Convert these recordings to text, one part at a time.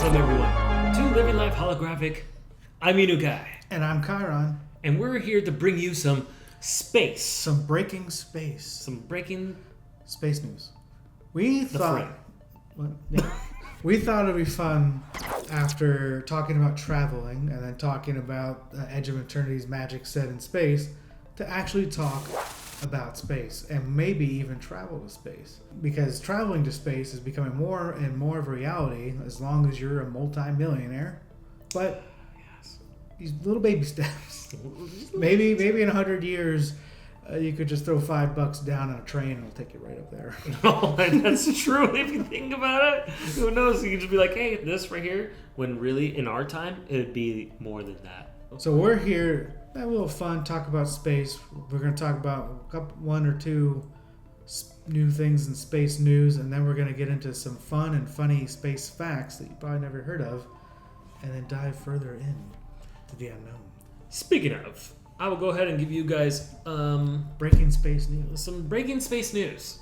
Welcome everyone to Living Life Holographic. I'm Inukai. And I'm Chiron. And we're here to bring you some space. Some breaking space. Some breaking space news. We thought it'd be fun after talking about traveling and then talking about Edge of Eternity's magic set in space to actually talk about space and maybe even travel to space, because traveling to space is becoming more and more of a reality as long as you're a multi-millionaire. But these little baby steps. maybe in 100 years you could just throw $5 down on a train and it'll take you right up there. Oh, that's true. If you think about it, who knows? You could just be like, hey, this right here, when really in our time it would be more than that. So we're here, have a little fun, talk about space. We're going to talk about one or two new things in space news, and then we're going to get into some fun and funny space facts that you probably never heard of, and then dive further in to the unknown. Speaking of, I will go ahead and give you guys breaking space news. Some breaking space news.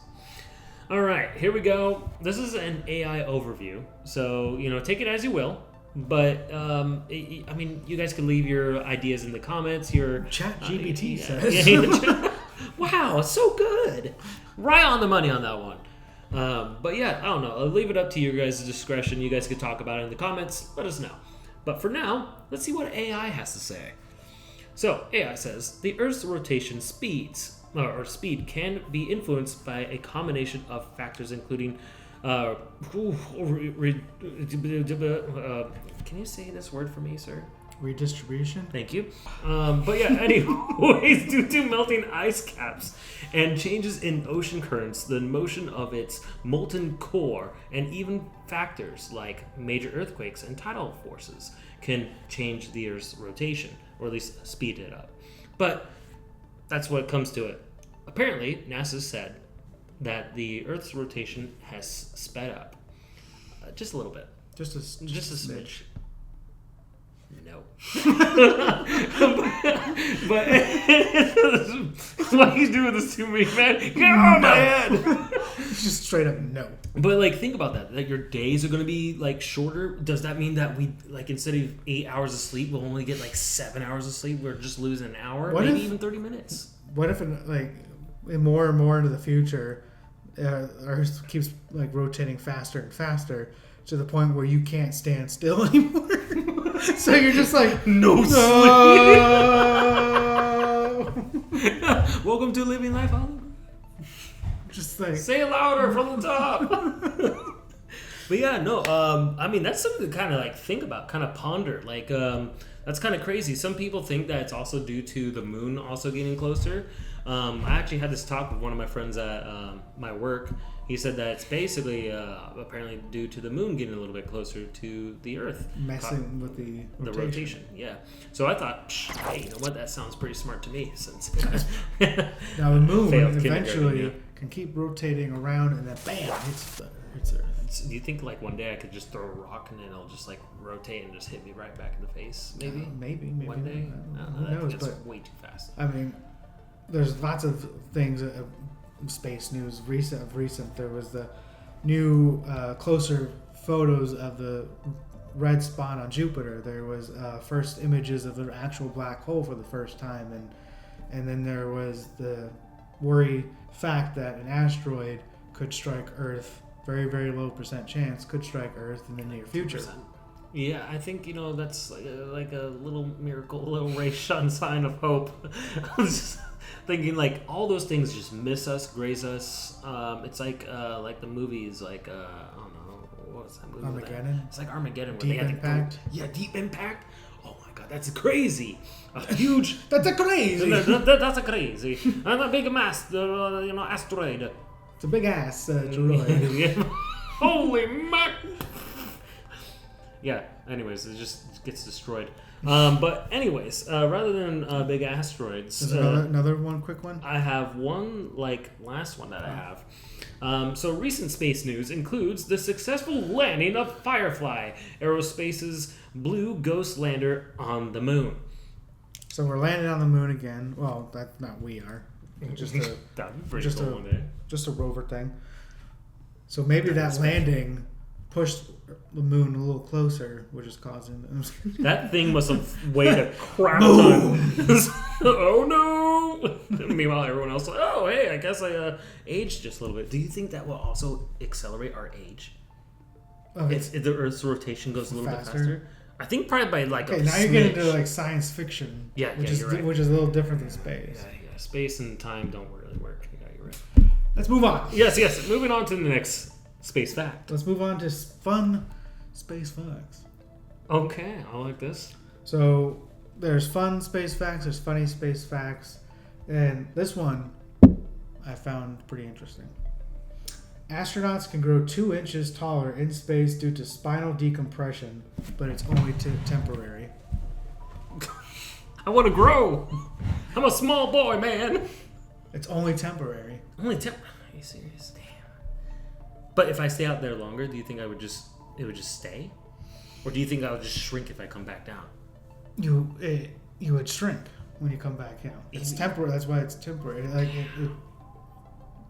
All right, here we go. This is an AI overview, so take it as you will. But you guys can leave your ideas in the comments. Your ChatGPT says, "Wow, it's so good." Right on the money on that one. But yeah, I don't know. I'll leave it up to your guys' discretion. You guys can talk about it in the comments. Let us know. But for now, let's see what AI has to say. So AI says the Earth's rotation speed can be influenced by a combination of factors, including. Can you say this word for me, sir? Redistribution. Thank you. But yeah, anyways, due to melting ice caps and changes in ocean currents, the motion of its molten core, and even factors like major earthquakes and tidal forces can change the Earth's rotation, or at least speed it up. But that's what comes to it. Apparently, NASA said that the Earth's rotation has sped up just a little bit, just a smidge. No, but why are you doing this to me, man? Get on my head! Just straight up no. But think about that. Like your days are gonna be shorter. Does that mean that we instead of 8 hours of sleep, we'll only get 7 hours of sleep? We're just losing an hour, maybe even 30 minutes. What if more and more into the future, Earth keeps rotating faster and faster to the point where you can't stand still anymore? So you're just no sleep. Welcome to Living Life Hollow. Just say it louder from the top. But yeah, no. That's something to kind of think about, kind of ponder. That's kind of crazy. Some people think that it's also due to the moon also getting closer. I actually had this talk with one of my friends at my work. He said that it's basically apparently due to the moon getting a little bit closer to the Earth. Messing with the rotation. Yeah. So I thought, hey, you know what? That sounds pretty smart to me. Since now the moon eventually can keep rotating around and then bam, hits Earth. Do you think one day I could just throw a rock and then it'll just rotate and just hit me right back in the face? Maybe. Maybe one day. Who knows? That's way too fast. There's lots of things. Space news recent. There was the new closer photos of the red spot on Jupiter. There was first images of the actual black hole for the first time, and then there was the worry fact that an asteroid could strike Earth. Very, very low % chance could strike Earth in the near future. 2%. Yeah, I think that's like a little miracle, a little ray sign of hope. I was just thinking all those things just miss us, graze us. It's like the movies, I don't know, what was that movie? Armageddon. It's like Armageddon. Deep Impact. Deep Impact. Oh my God, that's crazy. A huge. That's a crazy. That's a crazy. And a big mass, asteroid. It's a big ass droid. Holy mac! Yeah. Anyways, it just gets destroyed. But anyways, rather than big asteroids, another one, quick one. I have one last one that I have. So recent space news includes the successful landing of Firefly, Aerospace's Blue Ghost lander on the moon. So we're landing on the moon again. Well, that's not we are. Just a rover thing. So maybe that landing pushed the moon a little closer, which is causing. That thing must have weighed a crap ton. Oh no! Meanwhile, everyone else, like, oh hey, I guess I aged just a little bit. Do you think that will also accelerate our age? Okay. If the Earth's rotation goes a little bit faster. I think probably by like okay, a now smidge. you get into like science fiction. Which is you're right. which is a little different than space. Yeah. Space and time don't really work. Yeah, you're right. Let's move on. Yes. Moving on to the next space fact. Let's move on to fun space facts. Okay, I like this. So there's fun space facts, there's funny space facts, and this one I found pretty interesting. Astronauts can grow 2 inches taller in space due to spinal decompression, but it's only temporary. I want to grow. I'm a small boy, man. It's only temporary. Are you serious? Damn. But if I stay out there longer, do you think it would just stay? Or do you think I would just shrink if I come back down? You would shrink when you come back down. It's temporary. That's why it's temporary. Like it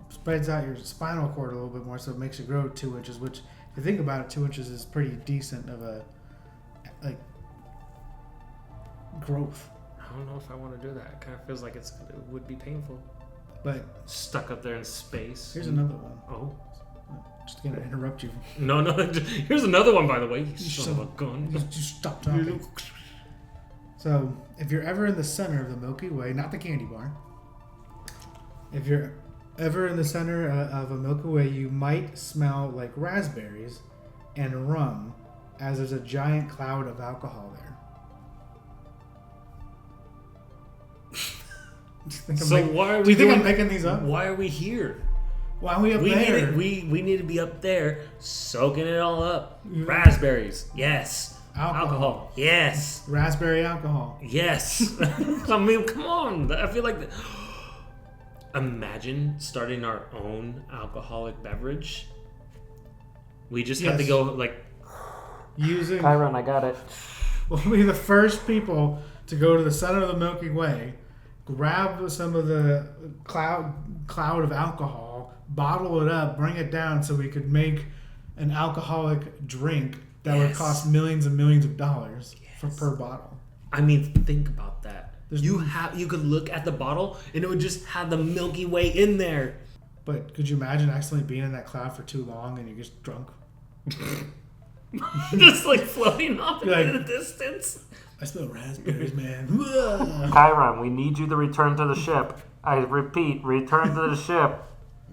spreads out your spinal cord a little bit more, so it makes you grow 2 inches. Which, if you think about it, 2 inches is pretty decent of a growth. I don't know if I want to do that. It kind of feels like it would be painful. But stuck up there in space. Here's another one. Oh. Just gonna interrupt you. No. Here's another one, by the way. You son of a gun. Just stop talking. So, if you're ever in the center of the Milky Way, not the candy bar. If you're ever in the center of a Milky Way, you might smell like raspberries and rum, as there's a giant cloud of alcohol there. Why are we? Do you think I'm making these up? Why are we here? Why are we up there? We need to be up there, soaking it all up. Raspberries, yes. Alcohol, yes. Raspberry alcohol, yes. I mean, come on. I feel like. Imagine starting our own alcoholic beverage. We just have to go like. Using. Chiron, I got it. We'll be the first people to go to the center of the Milky Way, grab some of the cloud of alcohol, bottle it up, bring it down so we could make an alcoholic drink that would cost millions and millions of dollars per bottle. I mean, think about that. You could look at the bottle and it would just have the Milky Way in there. But could you imagine accidentally being in that cloud for too long and you're just drunk? Just like floating off into the distance. I smell raspberries, man. Chiron, we need you to return to the ship. I repeat, return to the ship.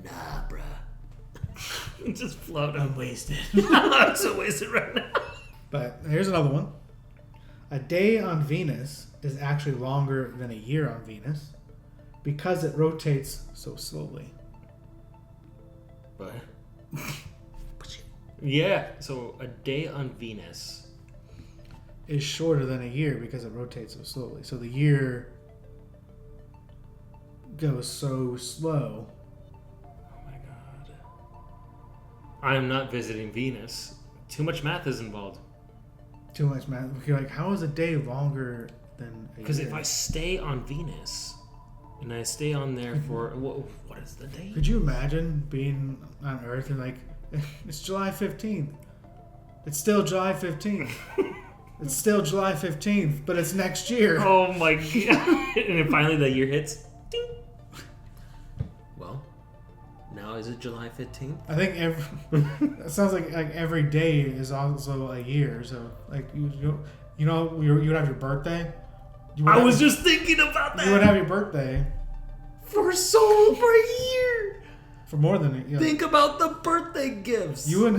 Nah, bruh. Just float. I'm wasted. I'm so wasted right now. But here's another one. A day on Venus is actually longer than a year on Venus because it rotates so slowly. What? Yeah, so a day on Venus is shorter than a year because it rotates so slowly. So the year goes so slow. Oh my god. I am not visiting Venus. Too much math is involved. Too much math. You're like, how is a day longer than a year? Because if I stay on Venus and I stay on there for what is the date? Could you imagine being on Earth and like, it's July 15th. It's still July 15th. It's still July 15th, but it's next year. Oh my god. And then finally the year hits. Ding. Well, now is it July 15th? I think that sounds like every day is also a year. So like you would have your birthday. I was just thinking about that. You would have your birthday for a year. For more than a year. Think about the birthday gifts. You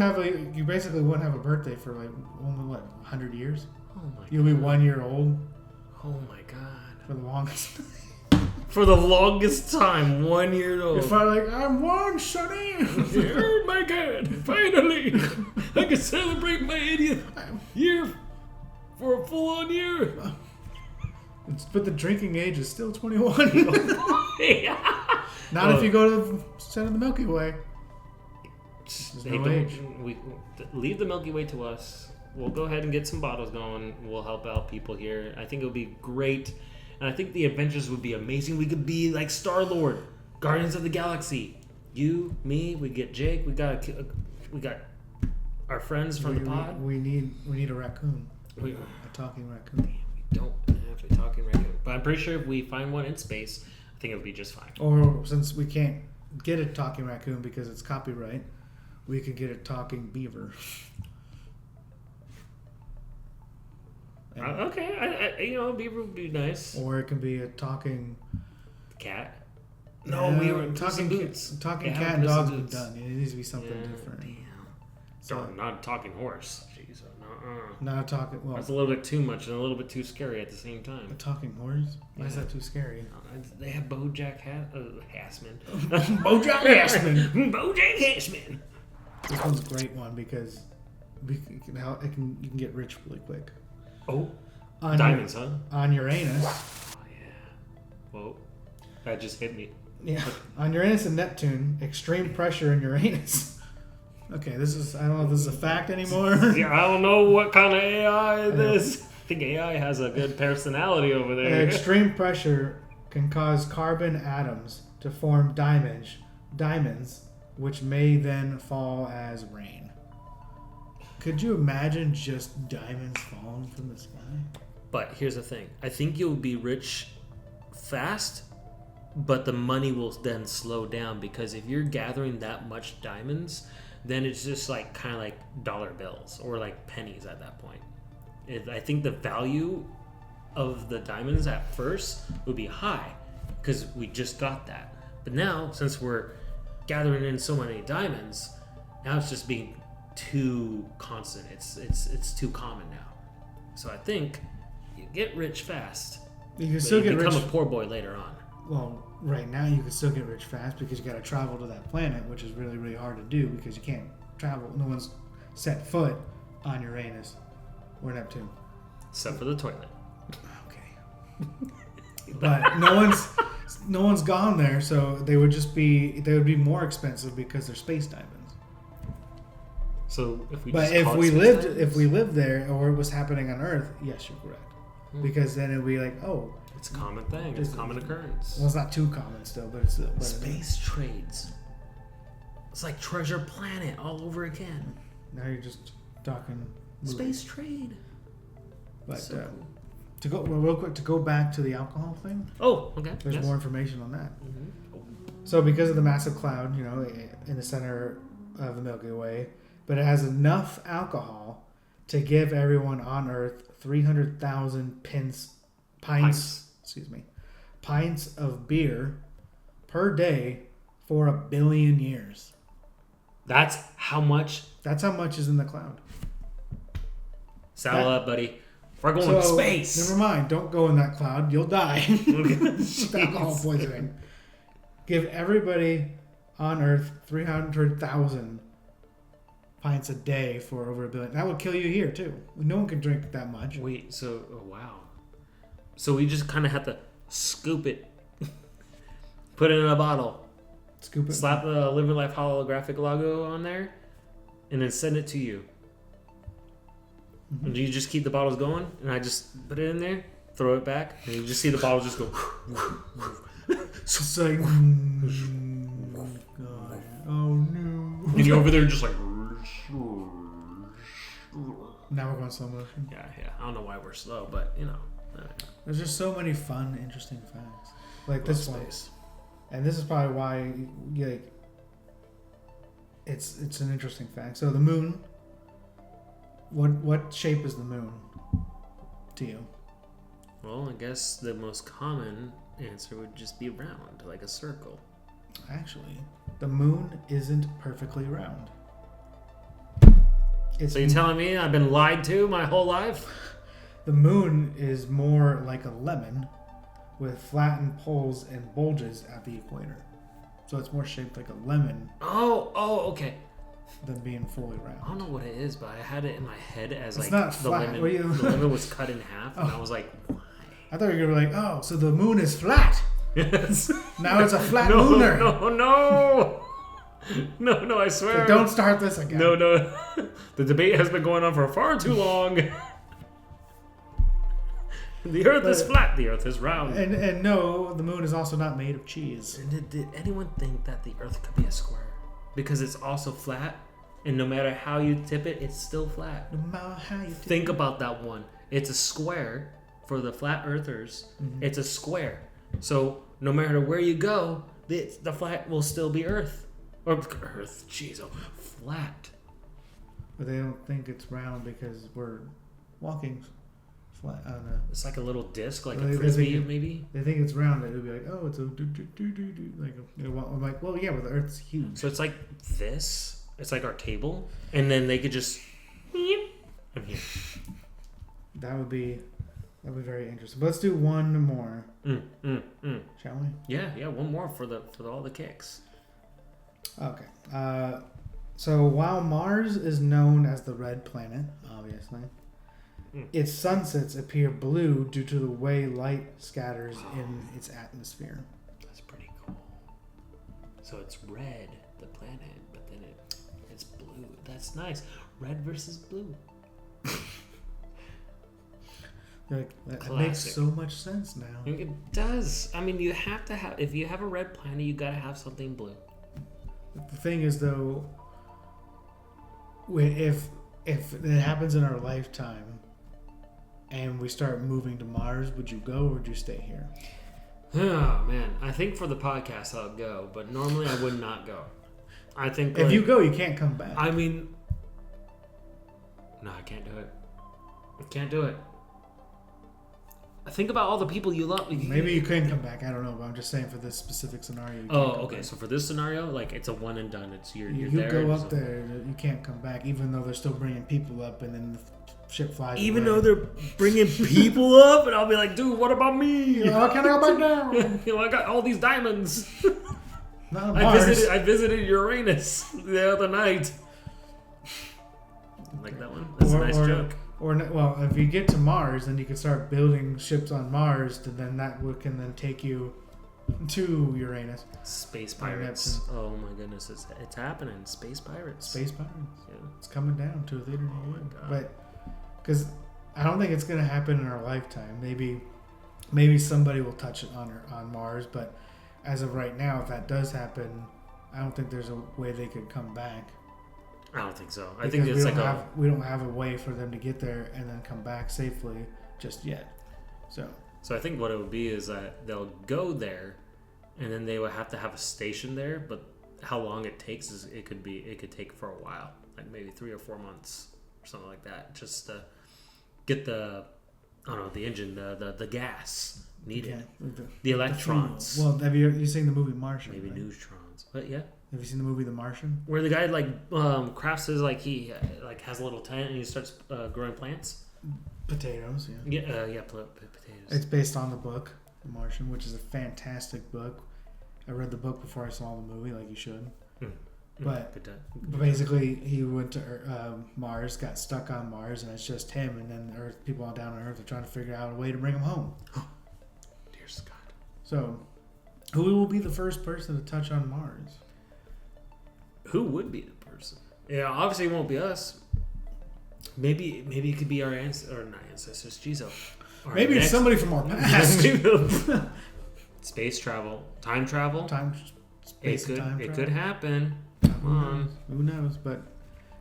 basically wouldn't have a birthday for like only 100 years. Oh my god. You'll be 1 year old. Oh my god. For the longest. For the longest time, 1 year old. You're finally like, I'm one, Sonny. Oh my god! Finally, I can celebrate my 80th year for a full-on year. But the drinking age is still 21. Not if you go to the center of the Milky Way. There's no age. We leave the Milky Way to us. We'll go ahead and get some bottles going. We'll help out people here. I think it would be great. And I think the adventures would be amazing. We could be like Star-Lord, Guardians of the Galaxy. You, me, we get Jake. We got our friends from the pod. We need a raccoon. We A talking raccoon. don't have a talking raccoon, but I'm pretty sure if we find one in space, I think it'll be just fine. Or since we can't get a talking raccoon because it's copyright, we could get a talking beaver. Okay, I beaver would be nice. Or it can be a talking Cat. No, we were talking boots. Talking Yeah, cat and Puss in dog's been Boots. done. It needs to be something different. Damn. So No, not a talking horse. Jeez, not a talking. Well, that's a little bit too much and a little bit too scary at the same a time. talking horse. Why is Yeah. that too scary? They have BoJack Hassman. BoJack Hassman. BoJack Hassman. This one's a great one because you can get rich really quick. Oh, On diamonds, huh? On Uranus. Oh yeah. Whoa, that just hit me. Yeah. On Uranus and Neptune, extreme pressure in Uranus. Okay, I don't know if this is a fact anymore. Yeah, I don't know what kind of AI this. I think AI has a good personality over there. Extreme pressure can cause carbon atoms to form diamonds, which may then fall as rain. Could you imagine just diamonds falling from the sky? But here's the thing. I think you'll be rich fast, but the money will then slow down because if you're gathering that much diamonds, then it's just like kind of like dollar bills or like pennies at that point. I think the value of the diamonds at first would be high because we just got that. But now, since we're gathering in so many diamonds, now it's just being too constant. It's too common now. So I think you get rich fast. You can still get become rich. a poor boy later on. Well, right now you can still get rich fast because you got to travel to that planet, which is really, really hard to do because you can't travel. No one's set foot on Uranus or Neptune. Except for the toilet. Okay. But no one's gone there, so they would be more expensive because they're space diamonds. So if we But just if call it we space lived diamonds? if we lived there or it was happening on Earth, yes, you're correct. Because then it'd be like, oh, It's a common thing. It's a common occurrence. well, it's not too common still, but it's still. But Space trades. It's like Treasure Planet all over again. now you're just talking movies. Space trade. But So cool. to go real quick to go back to the alcohol thing, Oh, okay. there's yes. more information on that. Mhm. So because of the massive cloud, in the center of the Milky Way, but it has enough alcohol to give everyone on Earth 300,000 pints of beer per day for 1 billion years. That's how much. That's how much is in the cloud. Saddle That- up, buddy. We're going to space. Never mind. Don't go in that cloud. You'll die. With alcohol Jeez. poisoning. Give everybody on Earth 300,000 pints a day for over 1 billion. That would kill you here too. No one can drink that much. Wait, so wow. So we just kind of have to scoop it, put it in a bottle, Scoop it. slap the Live Your Life holographic logo on there, and then send it to you. Mm-hmm. And you just keep the bottles going, and I just put it in there, throw it back, and you just see the bottles just go. It's like, God. Oh no. And you're over there just like. Now we're going slow motion. Yeah. I don't know why we're slow, but you know. There's just so many fun, interesting facts. Like this one. And this is probably why it's an interesting fact. So the moon, what shape is the moon to you? Well, I guess the most common answer would just be round, like a circle. Actually, the moon isn't perfectly round. So you're telling me I've been lied to my whole life? The moon is more like a lemon with flattened poles and bulges at the equator. So it's more shaped like a lemon Oh, okay. than being fully I round. don't know what it is, but I had it in my head as It's like not the flat. lemon. What do you- The lemon was cut in half, and Oh. I was like, why? I thought you were going to be like, oh, so the moon is flat. Yes. Now it's a flat no, lunar. No, I swear. So don't start this again. No. The debate has been going on for far too long. The Earth is flat. The Earth is round. And no, the moon is also not made of cheese. And did anyone think that the Earth could be a square? Because it's also flat? And no matter how you tip it, it's still flat. No matter how you Think about that one. It's a square for the flat earthers. Mm-hmm. It's a square. So no matter where you go, the flat will still be Earth. Or Earth, jeez, flat. But they don't think it's round because we're walking flat. I don't know. It's like a little disc, like Well, a frisbee, maybe. They think it's round. It would be like, oh, it's a like. I'm like, well, yeah, but the Earth's huge. So it's like this. It's like our table, and then they could just. I'm here. That'd be very interesting. But let's do one more, shall we? Yeah. One more for all the kicks. Okay. So while Mars is known as the red planet, obviously, its sunsets appear blue due to the way light scatters in its atmosphere. That's pretty cool. So it's red, the planet, but then it's blue. That's nice. Red versus blue. Like, that makes so much sense now. It does. I mean, you have to have. If you have a red planet, you gotta have something blue. The thing is, though, if it happens in our lifetime, and we start moving to Mars, would you go or would you stay here? Oh man, I think for the podcast I'll go, but normally I would not go. I think if you go, you can't come back. I mean, no, I can't do it. I can't do it. Think about all the people you love. Maybe you can come back. I don't know, but I'm just saying for this specific scenario. Okay. So for this scenario, like it's a one and done. It's you're there. You go up there, you can't come back, even though they're still bringing people up, and then the ship flies. Even away. though they're bringing people up, and I'll be like, dude, what about me? How can I go back down? I got all these diamonds. Not Mars. I visited Uranus the other night. Like that one? That's a nice joke. Well, if you get to Mars, then you can start building ships on Mars, and then that can then take you to Uranus. Space pirates. Oh my goodness, it's happening. Space pirates. Space pirates. Yeah. It's coming down to a theater. Oh my god. But because I don't think it's going to happen in our lifetime. Maybe somebody will touch it on Mars, but as of right now, if that does happen, I don't think there's a way they could come back. I don't think so. I think it's we don't have a way for them to get there and then come back safely just yet. So I think what it would be is that they'll go there, and then they would have to have a station there. But how long it takes is it could take for a while, like maybe 3 or 4 months or something like that, just to get the engine, the gas needed, the electrons. Well, have you seen the movie Martian? Maybe right? neutrons, but yeah. Have you seen the movie The Martian? Where the guy crafts his he has a little tent and he starts growing plants. Potatoes, yeah. Potatoes. It's based on the book The Martian, which is a fantastic book. I read the book before I saw the movie, like you should. But basically, he went to Mars, got stuck on Mars, and it's just him, and then people down on Earth are trying to figure out a way to bring him home. Dear Scott. So, who will be the first person to touch on Mars? Who would be the person? Yeah, obviously it won't be us. Maybe it could be our ancestors. Jeez, maybe it's somebody from our past. Space travel, time travel. It could happen. Come on. Who knows? But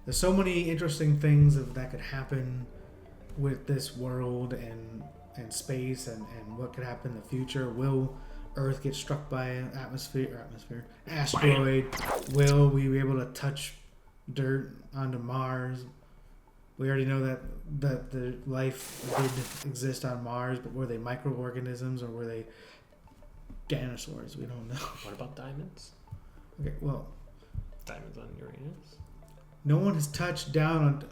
there's so many interesting things that could happen with this world and space and what could happen in the future. Will Earth get struck by an asteroid? Will we be able to touch dirt onto Mars? We already know that the life did exist on Mars, but were they microorganisms or were they dinosaurs? We don't know. What about diamonds? Okay, well, diamonds on Uranus. No one has touched down on.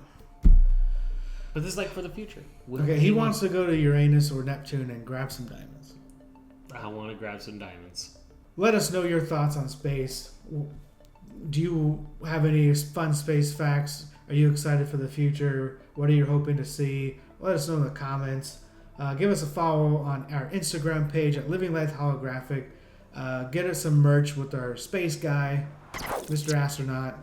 But this is for the future. He wants to go to Uranus or Neptune and grab some diamonds. I want to grab some diamonds. Let us know your thoughts on space. Do you have any fun space facts? Are you excited for the future? What are you hoping to see? Let us know in the comments. Give us a follow on our Instagram page at Living Life Holographic. Get us some merch with our space guy, Mr. Astronaut.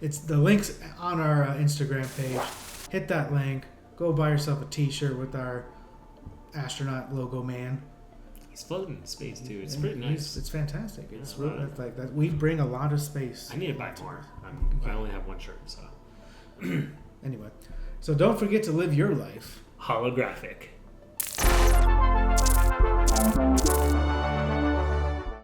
It's the links on our Instagram page. Hit that link. Go buy yourself a t-shirt with our astronaut logo man. He's floating in space too. It's pretty nice. It's fantastic. Yeah, It's really, like that. We bring a lot of space. I need to buy more. I only have one shirt, so. Anyway, so don't forget to live your life Holographic.